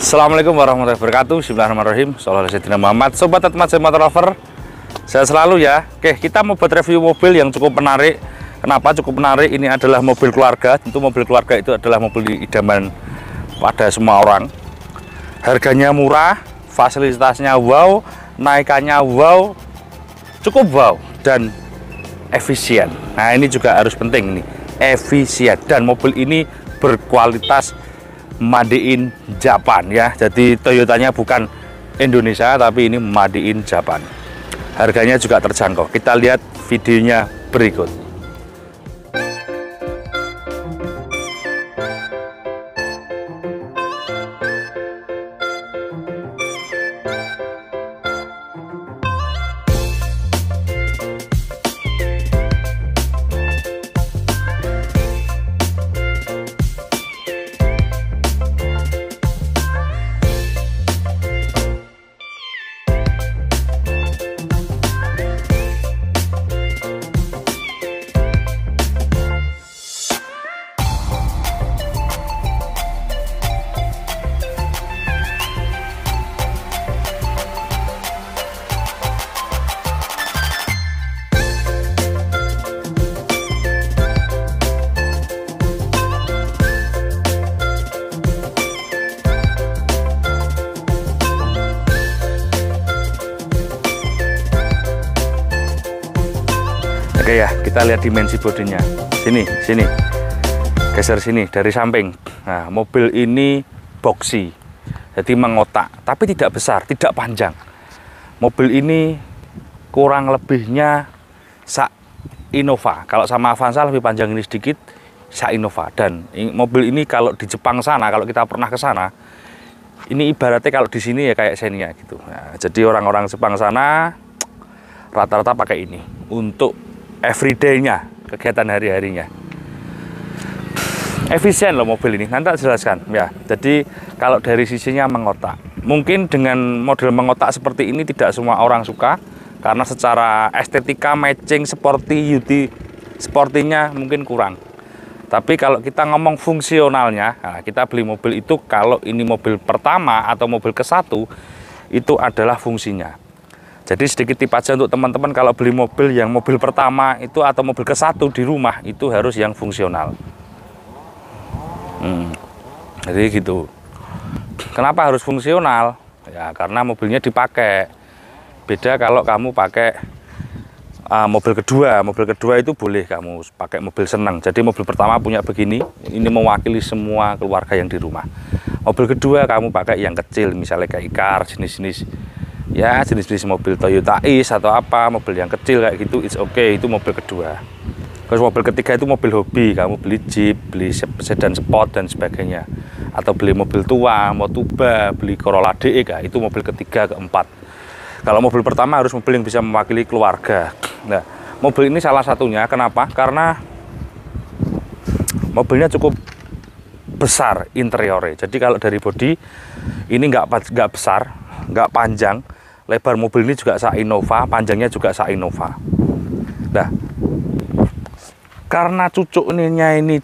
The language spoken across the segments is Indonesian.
Assalamualaikum warahmatullahi wabarakatuh. Bismillahirrahmanirrahim. Sallallahu alaihi wasallam. Muhammad, sobat Atmaja Motor Lover. Saya selalu ya. Oke, kita mau buat review mobil yang cukup menarik. Kenapa cukup menarik? Ini adalah mobil keluarga. Tentu mobil keluarga itu adalah mobil idaman pada semua orang. Harganya murah, fasilitasnya wow, naikannya wow, cukup wow dan efisien. Nah, ini juga harus penting nih, efisien, dan mobil ini berkualitas made in Japan ya. Jadi Toyotanya bukan Indonesia tapi ini made in Japan. Harganya juga terjangkau. Kita lihat videonya berikut. Oke ya, kita lihat dimensi bodinya. Sini, geser sini dari samping. Nah, mobil ini boxy, jadi mengotak, tapi tidak besar, tidak panjang. Mobil ini kurang lebihnya sak Innova. Kalau sama Avanza lebih panjang ini sedikit, sak Innova. Dan mobil ini kalau di Jepang sana, kalau kita pernah ke sana, ini ibaratnya kalau di sini ya kayak Xenia gitu. Nah, jadi orang-orang Jepang sana rata-rata pakai ini untuk everyday-nya, kegiatan hari-harinya. Efisien loh mobil ini, nanti tak jelaskan ya. Jadi kalau dari sisinya mengotak, mungkin dengan model mengotak seperti ini tidak semua orang suka, karena secara estetika matching sportinya mungkin kurang. Tapi kalau kita ngomong fungsionalnya, nah, kita beli mobil itu kalau ini mobil pertama atau mobil ke-1 itu adalah fungsinya. Jadi sedikit tip aja untuk teman-teman, kalau beli mobil yang mobil pertama itu atau mobil ke-1 di rumah itu harus yang fungsional. Jadi gitu. Kenapa harus fungsional? Ya karena mobilnya dipakai. Beda kalau kamu pakai mobil kedua. Mobil kedua itu boleh kamu pakai mobil senang. Jadi mobil pertama punya begini, ini mewakili semua keluarga yang di rumah. Mobil kedua kamu pakai yang kecil, misalnya kayak car, jenis-jenis mobil Toyota Ace atau apa, mobil yang kecil kayak gitu, it's okay, itu mobil kedua. Terus mobil ketiga itu mobil hobi, kamu beli Jeep, beli sedan sport dan sebagainya, atau beli mobil tua, Motuba, beli Corolla DE, itu mobil ketiga, keempat. Kalau mobil pertama harus mobil yang bisa mewakili keluarga. Nah, mobil ini salah satunya. Kenapa? Karena mobilnya cukup besar interiornya. Jadi kalau dari bodi ini nggak besar, nggak panjang. Lebar mobil ini juga sak Innova, panjangnya juga sak Innova. Nah, karena cucuknya ini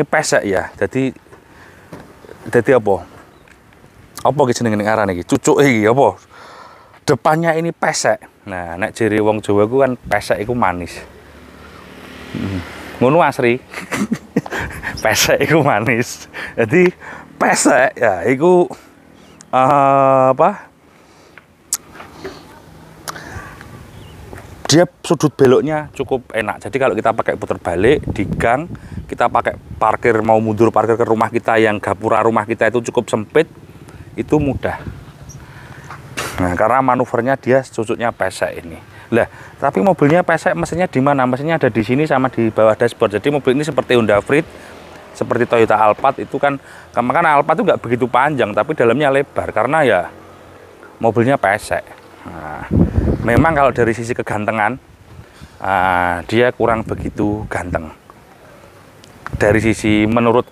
pesek ya, jadi apa? Apa jenenge arane iki? Cucuk iki apa? Depannya ini pesek. Nah, nek jere wong Jawa ku kan pesek iku manis. Ngono asri. Pesek iku manis. Jadi pesek ya iku dia sudut beloknya cukup enak. Jadi kalau kita pakai putar balik di gang, kita pakai parkir, mau mundur parkir ke rumah kita yang gapura rumah kita itu cukup sempit, itu mudah. Nah, karena manuvernya dia sudutnya pesek ini. Lah, tapi mobilnya pesek mesinnya di mana? Mesinnya ada di sini sama di bawah dashboard. Jadi mobil ini seperti Honda Freed, seperti Toyota Alphard itu kan Alphard itu nggak begitu panjang, tapi dalamnya lebar karena ya mobilnya pesek. Nah, memang kalau dari sisi kegantengan dia kurang begitu ganteng. Dari sisi menurut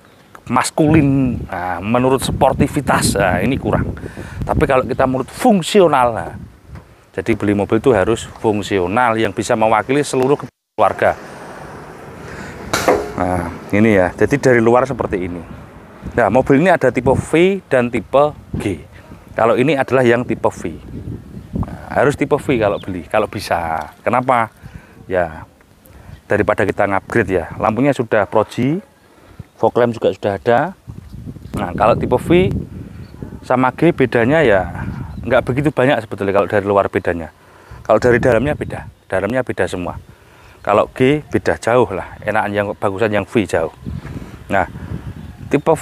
maskulin, menurut sportivitas, ini kurang. Tapi kalau kita menurut fungsional, jadi beli mobil itu harus fungsional yang bisa mewakili seluruh keluarga. Nah, ini ya, jadi dari luar seperti ini. Nah, mobil ini ada tipe V dan tipe G. Kalau ini adalah yang tipe V. Nah, harus tipe V kalau beli, kalau bisa. Kenapa? Ya, daripada kita ngupgrade ya. Lampunya sudah Pro-G, fog lamp juga sudah ada. Nah, kalau tipe V sama G bedanya ya nggak begitu banyak sebetulnya kalau dari luar bedanya. Kalau dari dalamnya beda semua. Kalau G beda jauh lah, enakan yang bagusan yang V jauh. Nah, tipe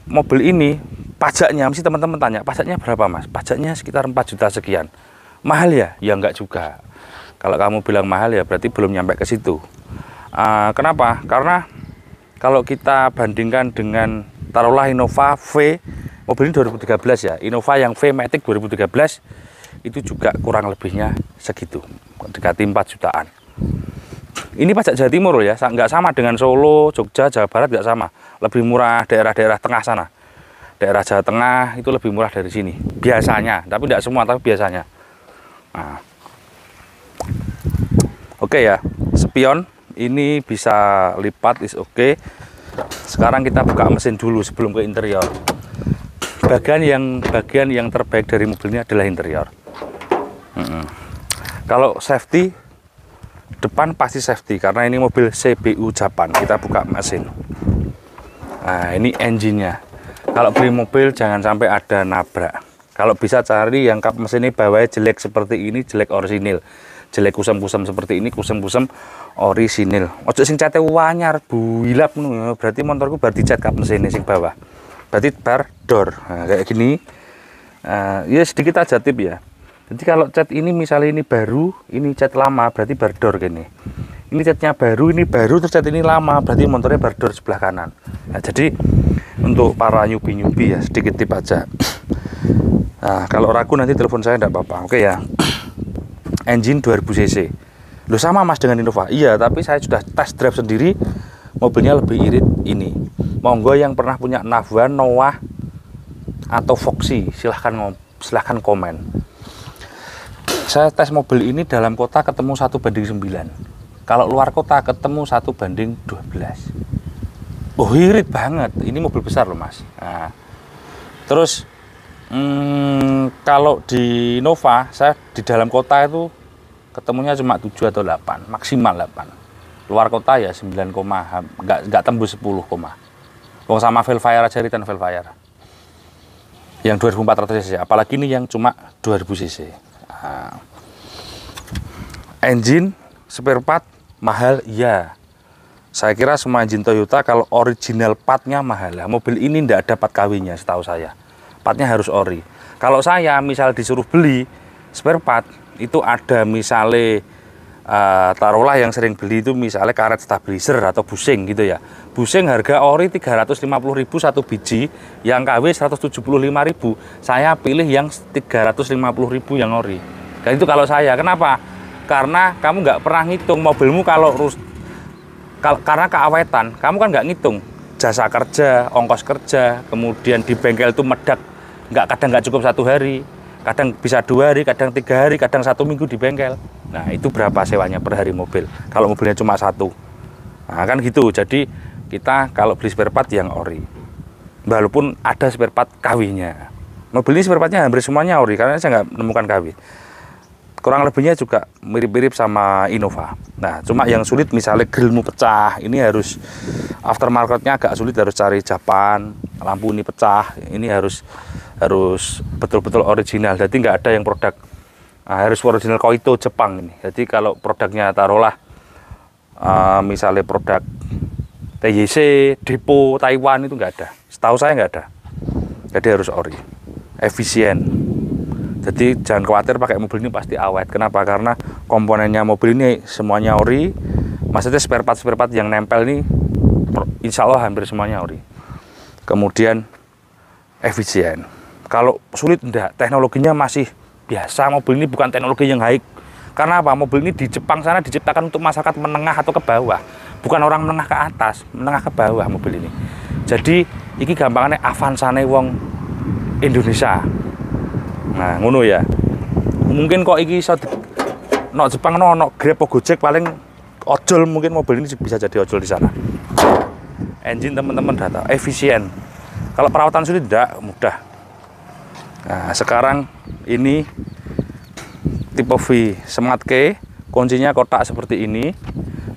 mobil ini pajaknya, mesti teman-teman tanya, pajaknya berapa mas? Pajaknya sekitar 4 juta sekian. Mahal ya? Ya enggak juga. Kalau kamu bilang mahal ya berarti belum nyampe ke situ. Kenapa? Karena kalau kita bandingkan dengan taruhlah Innova V, mobil ini 2013 ya, Innova yang V Matic 2013 itu juga kurang lebihnya segitu, dekati 4 jutaan. Ini pajak Jawa Timur ya, nggak sama dengan Solo, Jogja, Jawa Barat, nggak sama. Lebih murah daerah-daerah tengah sana. Daerah Jawa Tengah itu lebih murah dari sini. Biasanya, tapi tidak semua, tapi biasanya. Nah. Oke ya, spion ini bisa lipat, is oke. Sekarang kita buka mesin dulu sebelum ke interior. Bagian yang terbaik dari mobil ini adalah interior. Kalau safety, depan pasti safety karena ini mobil CBU Japan. Kita buka mesin. Nah, ini engine-nya. Kalau beli mobil jangan sampai ada nabrak. Kalau bisa cari yang kap mesin ini bawahnya jelek seperti ini, jelek orisinil. Jelek kusam-kusam seperti ini, kusam-kusam orisinil. Ojo sing cate wanyar builap ngono, berarti motorku bar dicat kap mesin sing bawah. Berarti bar door. Nah, kayak gini. Ya sedikit aja tip ya. Jadi kalau cat ini misalnya ini baru, ini cat lama, berarti bar door gini. Ini catnya baru, ini baru, terus cat ini lama, berarti motornya bar door sebelah kanan. Nah, jadi untuk para nyubi-nyubi ya sedikit tip aja. Nah, kalau ragu nanti telepon saya enggak apa-apa. Oke ya. Engine 2000 cc. Loh sama mas dengan Innova? Iya, tapi saya sudah test drive sendiri. Mobilnya lebih irit ini. Monggo yang pernah punya Navwan, Noah atau Foxy, silahkan komen. Saya tes mobil ini dalam kota ketemu 1:9. Kalau luar kota ketemu 1:12. Oh, irit banget. Ini mobil besar loh mas. Nah, terus kalau di Nova, saya di dalam kota itu ketemunya cuma 7 atau 8, maksimal 8. Luar kota ya 9, nggak tembus 10, oh, sama Velfire aja, return Velfire yang 2400 cc, apalagi ini yang cuma 2000 cc. Nah, engine spare part mahal ya. Saya kira semua engine Toyota kalau original partnya mahal. Nah, mobil ini tidak ada part KW-nya setahu saya. Partnya harus ori. Kalau saya misal disuruh beli spare part itu ada misalnya taruhlah yang sering beli itu misalnya karet stabilizer atau busing gitu ya. Busing harga ori 350.000 satu biji, yang KW 175.000. Saya pilih yang 350.000 yang ori. Dan itu kalau saya, kenapa? Karena kamu nggak pernah ngitung mobilmu kalau karena keawetan, kamu kan nggak ngitung jasa kerja, ongkos kerja, kemudian di bengkel itu medak, kadang nggak cukup 1 hari. Kadang bisa 2 hari, kadang 3 hari, kadang 1 minggu di bengkel. Nah, itu berapa sewanya per hari mobil kalau mobilnya cuma 1. Nah, kan gitu. Jadi kita kalau beli spare part yang ori, walaupun ada spare part KW-nya. Mobil ini spare partnya hampir semuanya ori karena saya nggak menemukan KW. Kurang lebihnya juga mirip-mirip sama Innova. Nah, cuma yang sulit misalnya grillmu pecah, ini harus aftermarketnya agak sulit, harus cari Japan. Lampu ini pecah, ini harus betul-betul original. Jadi nggak ada yang produk harus original Koito Jepang ini. Jadi kalau produknya taruhlah misalnya produk TYC, Depo, Taiwan itu nggak ada. Setahu saya nggak ada. Jadi harus ori, efisien. Jadi jangan khawatir pakai mobil ini pasti awet. Kenapa? Karena komponennya mobil ini semuanya ori. Maksudnya spare part yang nempel ini insya Allah hampir semuanya ori. Kemudian efisien. Kalau sulit enggak, teknologinya masih biasa. Mobil ini bukan teknologi yang high. Karena apa? Mobil ini di Jepang sana diciptakan untuk masyarakat menengah atau ke bawah. Bukan orang menengah ke atas, menengah ke bawah mobil ini. Jadi iki gampangane Avanzane wong Indonesia. Nah, ngono ya. Mungkin kok iki iso no Jepang no Grab atau Gojek paling ojol, mungkin mobil ini bisa jadi ojol di sana. Engine teman-teman data efisien. Kalau perawatan sulit tidak mudah. Nah, sekarang ini tipe V Smart Key, kuncinya kotak seperti ini.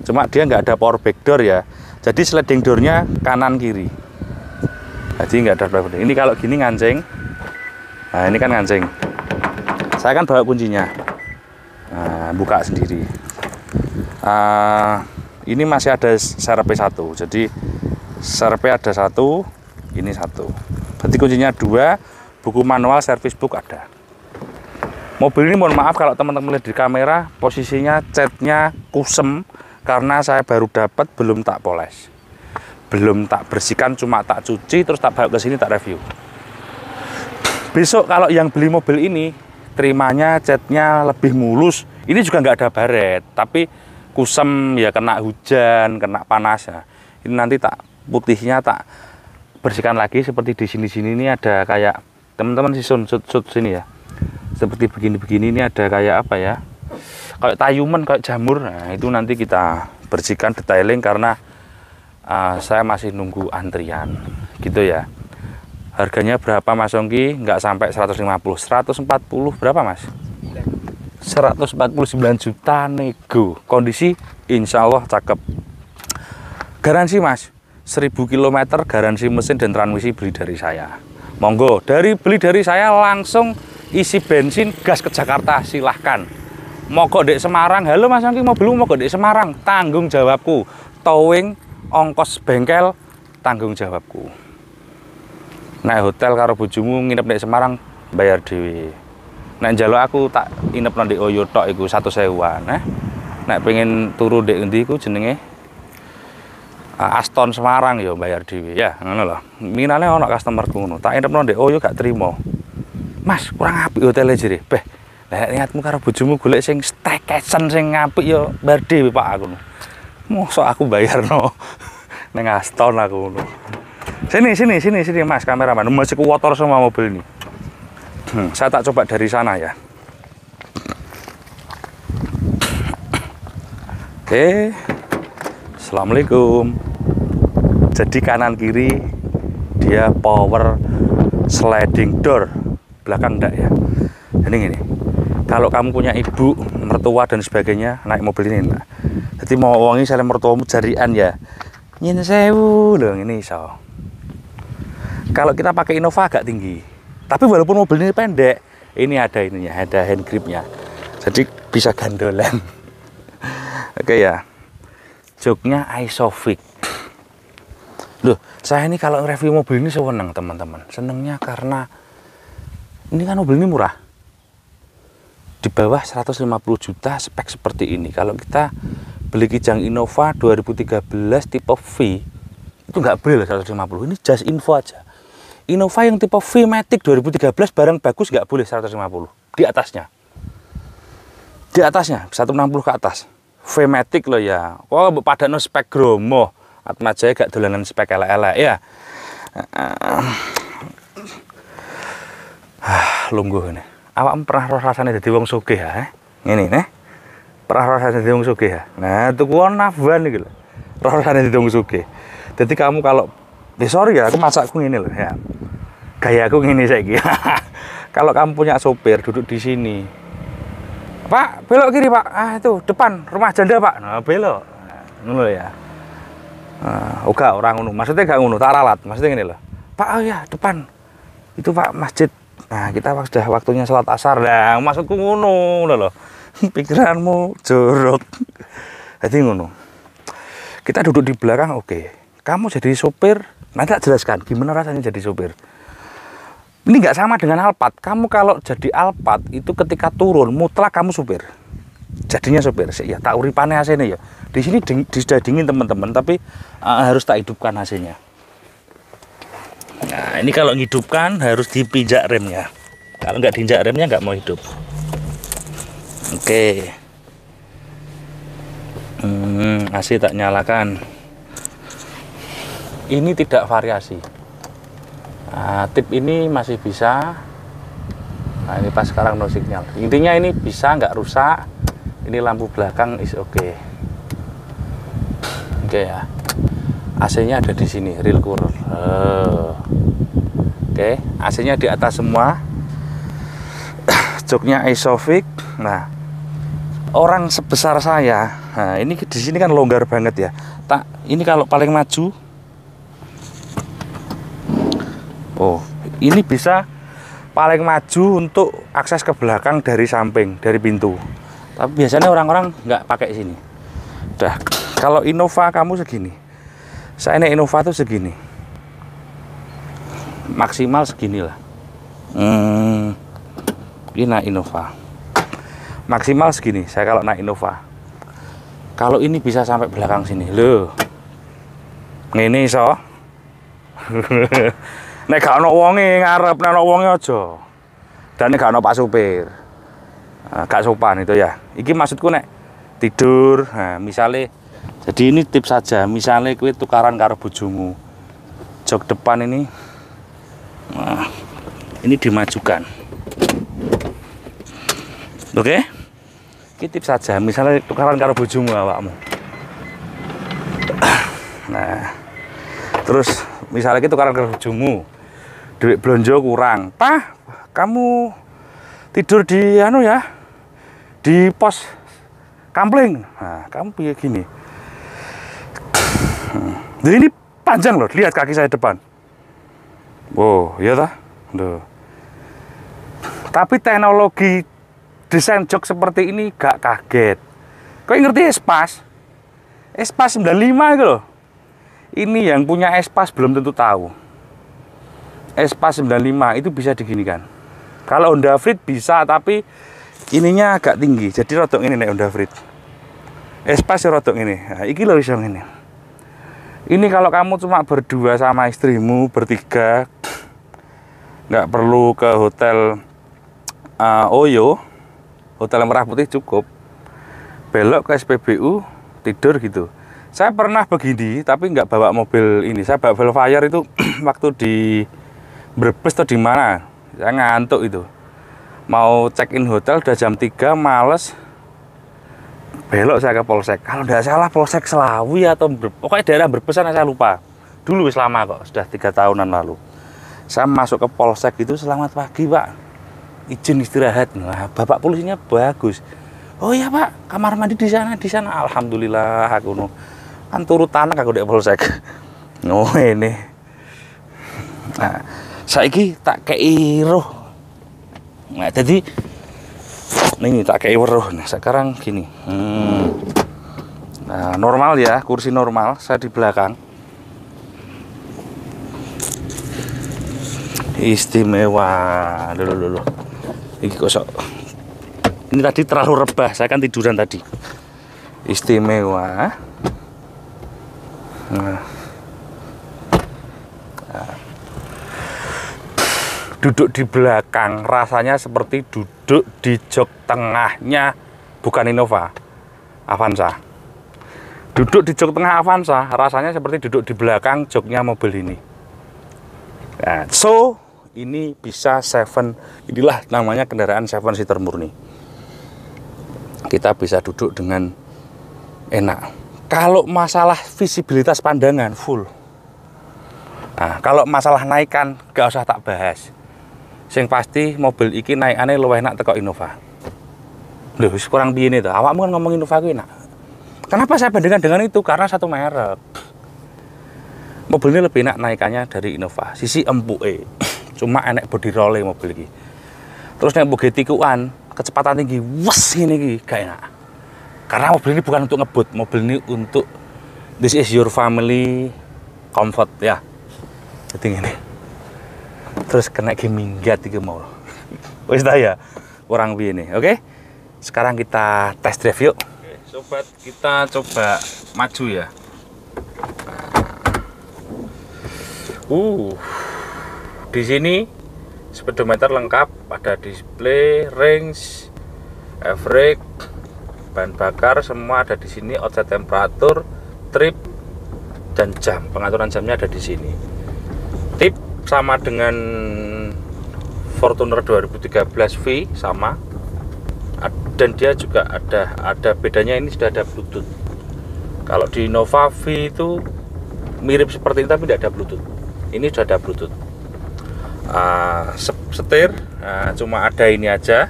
Cuma dia nggak ada power back door ya. Jadi sliding door-nya kanan kiri. Jadi nggak ada power back door. Ini kalau gini ngancing. Nah, ini kan ngancing. Saya kan bawa kuncinya. Nah, buka sendiri. Ini masih ada serep 1. Jadi serep ada 1, ini 1. Berarti kuncinya 2. Buku manual service book ada. Mobil ini mohon maaf kalau teman-teman lihat di kamera, posisinya catnya kusem karena saya baru dapat, belum tak poles, belum tak bersihkan, cuma tak cuci terus tak bawa ke sini tak review. Besok kalau yang beli mobil ini terimanya catnya lebih mulus, ini juga nggak ada baret, tapi kusem ya, kena hujan, kena panas ya. Ini nanti tak putihnya tak bersihkan lagi. Seperti di sini ini ada kayak teman-teman sud sini ya, seperti begini-begini. Ini ada kayak apa ya, kayak tayuman, kayak jamur. Nah, itu nanti kita bersihkan detailing karena saya masih nunggu antrian gitu ya. Harganya berapa Mas Ongki? Nggak sampai 150, 140 berapa Mas? 149 juta nego. Kondisi insya Allah cakep. Garansi Mas, 1000 km garansi mesin dan transmisi beli dari saya. Monggo, beli dari saya langsung isi bensin gas ke Jakarta, silahkan. Mogok dek Semarang, halo Mas Ongki mobilmu mogok dek Semarang, tanggung jawabku. Towing, ongkos bengkel, tanggung jawabku. Naik hotel karo bojomu nginep dek Semarang, bayar dewe. Nek njaluk aku tak inep nang ndek Oyo tok iku 100.000-an. Nek pengen turu ndek endi iku jenenge Aston Semarang ya bayar dhewe ya, ngono lho. Minane ana customerku ngono. Tak inepno ndek Oyo gak trimo. Mas, kurang apik hotele jere. Beh, nek niatmu karo bojomu golek sing staycation sing apik ya bayar dhewe Pak aku. Mosok aku bayarno ning Aston aku ngono. Sini Mas kameraman. Masih kuwotor semua mobil ini. Saya tak coba dari sana ya. Oke. Assalamualaikum. Jadi kanan kiri dia power sliding door, belakang enggak ya. Jadi gini, kalau kamu punya ibu, mertua dan sebagainya naik mobil ini enggak. Jadi mau wangi saling mertuamu jarian ya, nyin sewu loh ini iso. Kalau kita pakai Innova agak tinggi, tapi walaupun mobil ini pendek, ini ada ininya, ada hand gripnya, jadi bisa gandolan. Oke ya. Joknya Isofix. Loh, saya ini kalau review mobil ini seneng teman-teman. Senengnya karena ini kan mobil ini murah. Di bawah 150 juta spek seperti ini. Kalau kita beli Kijang Innova 2013 tipe V, itu nggak boleh 150. Ini just info aja. Innova yang tipe V Matic 2013 barang bagus nggak boleh 150. Di atasnya. Di atasnya 160 ke atas. V-Matic loh ya. Kok padano spek Gromo. Atma Jaya gak dolanan spek elek-elek ya. Lungguh ini. Awakmu pernah roh rasane dadi wong sugih ya? Ngene neh. Pernah roh rasane dadi wong sugih ya? Nah, tuku nafban iki lho. Roh rasane dadi wong sugih. Jadi kamu kalau sorry ya, aku masakku ngene loh ya. Gayaku ngene saiki. Kalau kamu punya sopir duduk di sini. Pak, belok kiri Pak. Itu depan rumah janda Pak. Nah, belok. Ngono ya. Uga orang ngono. Maksudnya gak ngono, tak ralat. Maksudnya ngene lho. Pak, oh ya, depan. Itu Pak masjid. Nah, kita sudah waktunya sholat asar. Nah, maksudku ngono lho. Pikiranmu jorok. Jadi ngono. Kita duduk di belakang, oke. Kamu jadi sopir, nanti tak jelaskan gimana rasanya jadi sopir. Ini nggak sama dengan Alphard. Kamu kalau jadi Alphard itu ketika turun mutlak kamu supir. Jadinya supir. Ya tak uripane AC-nya ya. Di sini sudah dingin teman-teman, tapi harus tak hidupkan AC-nya. Nah, ini kalau hidupkan harus dipijak remnya. Kalau nggak diinjak remnya nggak mau hidup. Oke. AC tak nyalakan. Ini tidak variasi. Nah, tip ini masih bisa. Nah, ini pas sekarang no signal. Intinya ini bisa nggak rusak. Ini lampu belakang is oke. Oke ya. AC-nya ada di sini, real cool. Oke, AC-nya di atas semua. Joknya Isofix. Nah, orang sebesar saya, nah ini di sini kan longgar banget ya. Ini kalau paling maju, oh, ini bisa paling maju untuk akses ke belakang dari samping, dari pintu. Tapi biasanya orang-orang nggak pakai sini. Udah, kalau Innova kamu segini. Saya ini Innova tuh segini. Maksimal segini lah. Ini naik Innova. Maksimal segini. Saya kalau naik Innova. Kalau ini bisa sampai belakang sini. Loh. Ngene iso. Nek gak ono wonge ngarep, nek ono wonge aja. Dan nek gak ono Pak Supir. Nah, gak sopan itu ya. Iki maksudku nek tidur, nah misalnya, jadi ini tips saja, misalnya kue tukaran karo bojomu, jok depan ini, nah, ini dimajukan. Oke, ini tips saja, misalnya tukaran karo bojomu awakmu. Nah, terus misalnya kita tukaran karo bojomu, duit belanja kurang, Pah, kamu tidur di anu ya, di pos kampling. Nah, kamu pilih gini. Jadi ini panjang loh, lihat kaki saya depan. Wow, iya tah? Loh. Tapi teknologi desain jok seperti ini gak kaget. Kau ngerti Espas? Espas 95 itu loh. Ini yang punya Espas belum tentu tahu. Espas 95 itu bisa diginikan. Kalau Honda Freed bisa, tapi ininya agak tinggi, jadi rodok ini nek Honda Freed. Espas rodok ini. Nah, iki lho iso ngene. Ini kalau kamu cuma berdua sama istrimu, bertiga, nggak perlu ke hotel Oyo, hotel Merah Putih cukup. Belok ke SPBU, tidur gitu. Saya pernah begini, tapi nggak bawa mobil ini. Saya bawa Velfire itu waktu di Brebes atau di mana. Saya ngantuk itu. Mau check-in hotel udah jam 3, males. Belok saya ke Polsek. Kalau tidak salah Polsek Selawi atau pokoknya daerah Berpesan saya lupa. Dulu wis lama kok, sudah 3 tahunan lalu. Saya masuk ke Polsek itu, selamat pagi Pak. Izin istirahat. Nah, Bapak polisinya bagus. Oh iya Pak, kamar mandi di sana, di sana. Alhamdulillah aku kan turut tanah aku di Polsek. Oh ini. Nah, saiki tak kei roh. Nah, jadi ini tak kei weruh. Nah, sekarang gini. Nah, normal ya, kursi normal, saya di belakang. Istimewa. Dulu. Ini kosok. Ini tadi terlalu rebah, saya kan tiduran tadi. Istimewa. Nah. Duduk di belakang rasanya seperti duduk di jok tengahnya, bukan Innova, Avanza. Duduk di jok tengah Avanza rasanya seperti duduk di belakang joknya mobil ini. Nah, so ini bisa inilah namanya kendaraan 7-seater murni. Kita bisa duduk dengan enak. Kalau masalah visibilitas pandangan full. Nah, kalau masalah naikan gak usah tak bahas. Sing pasti mobil iki naikane luwih enak teko Innova. Loh, wis kurang piye to? Awakmu kan ngomong Innova ku enak. Kenapa saya bandingkan dengan itu? Karena satu merek. Mobil ini lebih enak naikannya dari Innova. Sisi empuke. Cuma enak body roll mobil iki. Terus nek mbok tikuan, kecepatan tinggi, wes ini iki gak enak. Karena mobil ini bukan untuk ngebut, mobil ini untuk this is your family comfort ya. Jadi ini. Terus kena minggat iki mau. Wis ta ya. Kurang piye nih. Oke. Sekarang kita test drive yuk. Oke, sobat, kita coba maju ya. Di sini speedometer lengkap, ada display, range, average, bahan bakar semua ada di sini, outside temperatur, trip dan jam. Pengaturan jamnya ada di sini. Tip sama dengan Fortuner 2013 V sama, dan dia juga ada bedanya, ini sudah ada Bluetooth. Kalau di Innova V itu mirip seperti ini tapi tidak ada Bluetooth. Ini sudah ada Bluetooth. setir, cuma ada ini aja,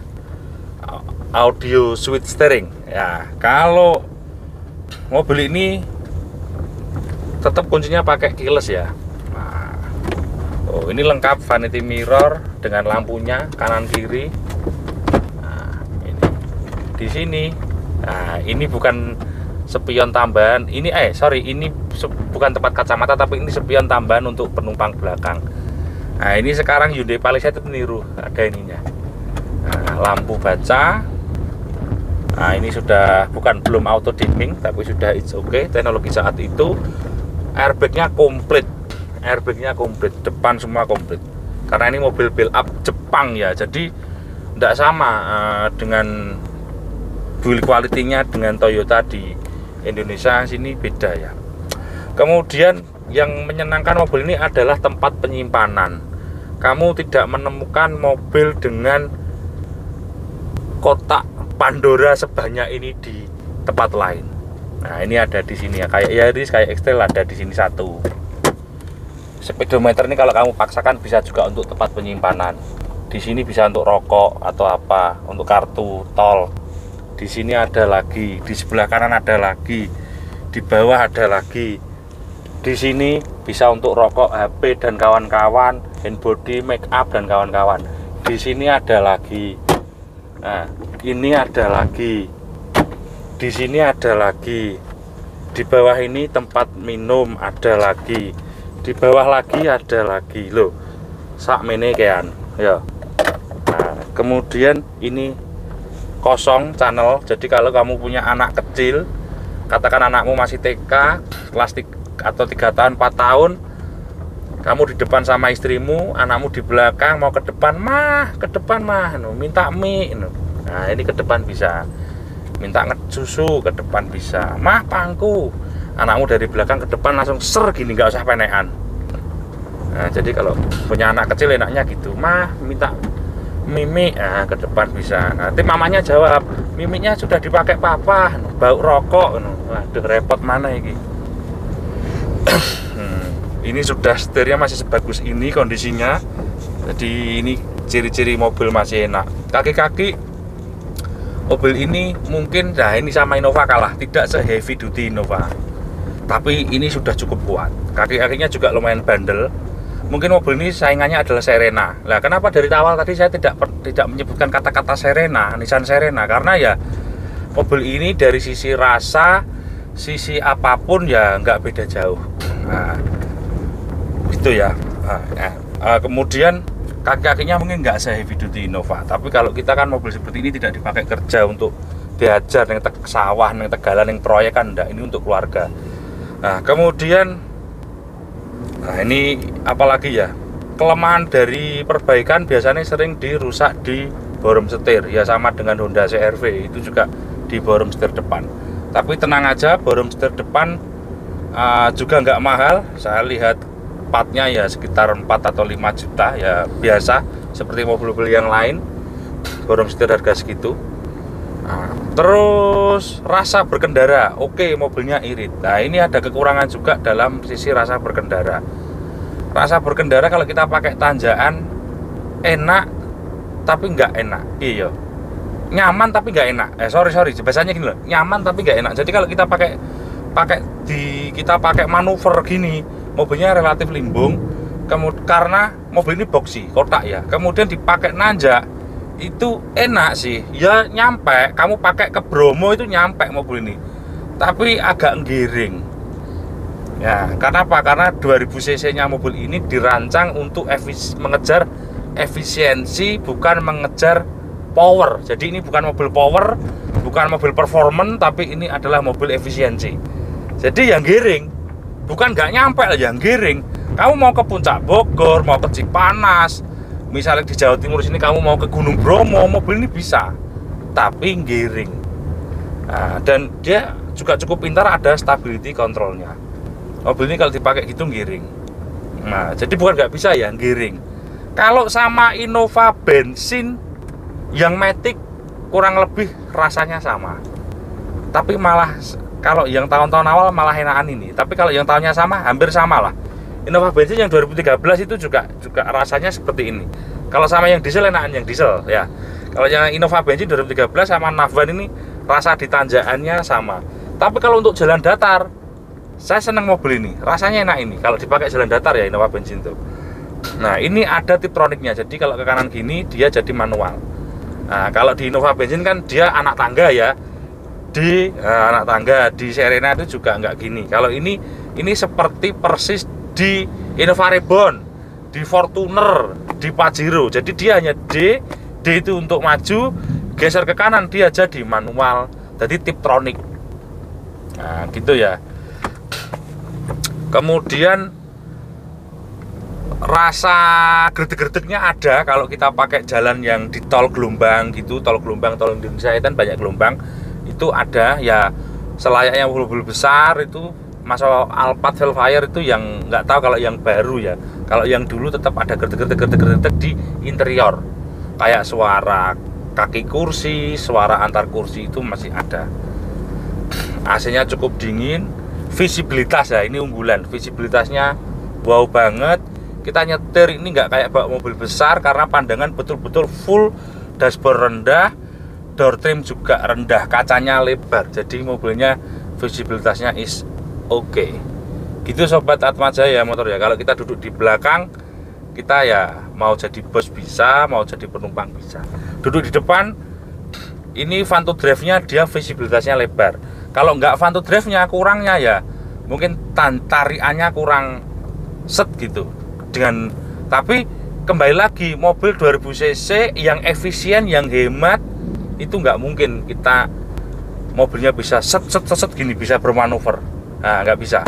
audio switch steering. Ya, kalau mobil ini tetap kuncinya pakai keyless ya. Oh, ini lengkap vanity mirror dengan lampunya kanan kiri. Ini di sini. Ini bukan spion tambahan. Ini ini bukan tempat kacamata, tapi ini spion tambahan untuk penumpang belakang. Nah, ini sekarang Hyundai Palisade itu meniru, ada ininya. Lampu baca. Nah, ini sudah belum auto dimming, tapi sudah it's okay. Teknologi saat itu. Airbagnya komplit, depan semua komplit. Karena ini mobil build up Jepang ya, jadi tidak sama dengan build quality-nya dengan Toyota di Indonesia. Sini beda ya. Kemudian yang menyenangkan mobil ini adalah tempat penyimpanan. Kamu tidak menemukan mobil dengan kotak Pandora sebanyak ini di tempat lain. Nah, ini ada di sini ya, kayak Yaris, kayak X-Trail ada di sini satu. Speedometer ini kalau kamu paksakan bisa juga untuk tempat penyimpanan. Di sini bisa untuk rokok atau apa, untuk kartu tol. Di sini ada lagi, di sebelah kanan ada lagi, di bawah ada lagi. Di sini bisa untuk rokok, HP dan kawan-kawan, handbody, make up dan kawan-kawan. Di sini ada lagi. Nah, ini ada lagi. Di sini ada lagi. Di bawah ini tempat minum ada lagi. Di bawah lagi ada lagi. Loh, sak mene kean ya. Nah, kemudian ini kosong channel. Jadi kalau kamu punya anak kecil, katakan anakmu masih TK, kelas 3 atau 3 tahun, 4 tahun, kamu di depan sama istrimu, anakmu di belakang, mau ke depan mah, minta mie. Nah, ini ke depan bisa. Minta susu ke depan bisa. Mah pangku, anakmu dari belakang ke depan langsung ser gini, nggak usah penekan. Nah, jadi kalau punya anak kecil enaknya gitu. Mah minta mimi, ke depan bisa. Nanti mamanya jawab, miminya sudah dipakai papa, bau rokok. Waduh, repot mana ini. Ini sudah setirnya masih sebagus ini kondisinya. Jadi ini ciri-ciri mobil masih enak. Kaki-kaki mobil ini mungkin, nah ini sama Innova kalah, tidak se-heavy duty Innova, tapi ini sudah cukup kuat. Kaki-kakinya juga lumayan bandel. Mungkin mobil ini saingannya adalah Serena. Nah, kenapa dari awal tadi saya tidak menyebutkan kata-kata Serena, Nissan Serena? Karena ya mobil ini dari sisi rasa, sisi apapun ya nggak beda jauh. Nah, itu ya. Kemudian kaki-kakinya mungkin nggak se-heavy duty Innova, tapi kalau kita kan mobil seperti ini tidak dipakai kerja untuk diajar yang sawah, yang tegalan, yang proyek kan enggak, ini untuk keluarga. Nah, kemudian ini apalagi ya, kelemahan dari perbaikan biasanya sering dirusak di borom setir ya, sama dengan Honda CR-V itu juga di borom setir depan. Tapi tenang aja, borom setir depan juga nggak mahal. Saya lihat partnya ya sekitar 4 atau 5 juta ya, biasa seperti mobil-mobil yang lain. Borom setir harga segitu. Terus rasa berkendara, oke, mobilnya irit. Nah, ini ada kekurangan juga dalam sisi rasa berkendara. Rasa berkendara kalau kita pakai tanjakan enak tapi nggak enak. Iya, nyaman tapi nggak enak. Sorry bahasanya gini loh, nyaman tapi nggak enak. Jadi kalau kita pakai manuver gini, mobilnya relatif limbung. Karena mobil ini boxy, kotak ya. Kemudian dipakai nanjak itu enak sih ya, nyampe. Kamu pakai ke Bromo itu nyampe mobil ini, tapi agak giring ya. Karena apa? Karena 2000 cc nya mobil ini dirancang untuk mengejar efisiensi, bukan mengejar power. Jadi ini bukan mobil power, bukan mobil performance, tapi ini adalah mobil efisiensi. Jadi yang giring, bukan nggak nyampe lah, yang giring. Kamu mau ke Puncak Bogor, mau ke Cipanas, misalnya di Jawa Timur sini kamu mau ke Gunung Bromo, mobil ini bisa, tapi giring. Nah, dan dia juga cukup pintar, ada stability controlnya. Mobil ini kalau dipakai gitu giring. Nah, jadi bukan nggak bisa ya, giring. Kalau sama Innova bensin yang Matic kurang lebih rasanya sama. Tapi malah kalau yang tahun-tahun awal malah enakan ini. Tapi kalau yang tahunnya sama, hampir sama lah. Innova bensin yang 2013 itu juga rasanya seperti ini. Kalau sama yang diesel enakan yang diesel ya. Kalau yang Innova bensin 2013 sama Navan ini rasa di tanjakannya sama. Tapi kalau untuk jalan datar, saya senang mobil ini, rasanya enak ini. Kalau dipakai jalan datar ya Innova bensin tuh. Nah ini ada tiptroniknya, jadi kalau ke kanan gini dia jadi manual. Nah kalau di Innova bensin kan dia anak tangga ya. Anak tangga di Serena itu juga nggak gini. Kalau ini seperti persis di Innova Reborn, di Fortuner, di Pajero. Jadi dia hanya D itu untuk maju, geser ke kanan dia jadi manual, jadi tiptronik. Nah gitu ya. Kemudian rasa gerdek-gerdeknya ada kalau kita pakai jalan yang di tol gelombang gitu, tol Indonesia itu kan banyak gelombang, itu ada ya selayaknya mobil besar itu. Masa Alphard Velfire itu yang nggak tahu kalau yang baru ya. Kalau yang dulu tetap ada gerdek-gerdek di interior, kayak suara kaki kursi, suara antar kursi itu masih ada. AC-nya cukup dingin, visibilitas ya ini unggulan, visibilitasnya wow banget. Kita nyetir ini nggak kayak bawa mobil besar karena pandangan betul-betul full, dashboard rendah, door trim juga rendah, kacanya lebar, jadi mobilnya visibilitasnya is oke. Gitu sobat Atmajaya motor ya. Kalau kita duduk di belakang, kita ya mau jadi bos bisa, mau jadi penumpang bisa. Duduk di depan, ini van to drive-nya dia visibilitasnya lebar. Kalau nggak van to drive-nya, kurangnya ya mungkin tariannya kurang set gitu. Tapi kembali lagi mobil 2000 cc yang efisien, yang hemat, itu nggak mungkin kita mobilnya bisa set gini, bisa bermanuver. Nah nggak bisa.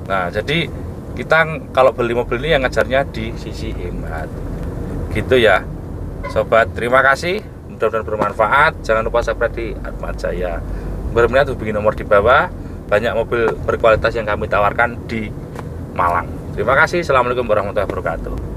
Nah jadi kita kalau beli mobil ini yang ngejarnya di sisi hemat gitu ya sobat. Terima kasih, mudah-mudahan bermanfaat. Jangan lupa subscribe di Atmajaya. Berminat hubungi nomor di bawah, banyak mobil berkualitas yang kami tawarkan di Malang. Terima kasih. Assalamualaikum warahmatullahi wabarakatuh.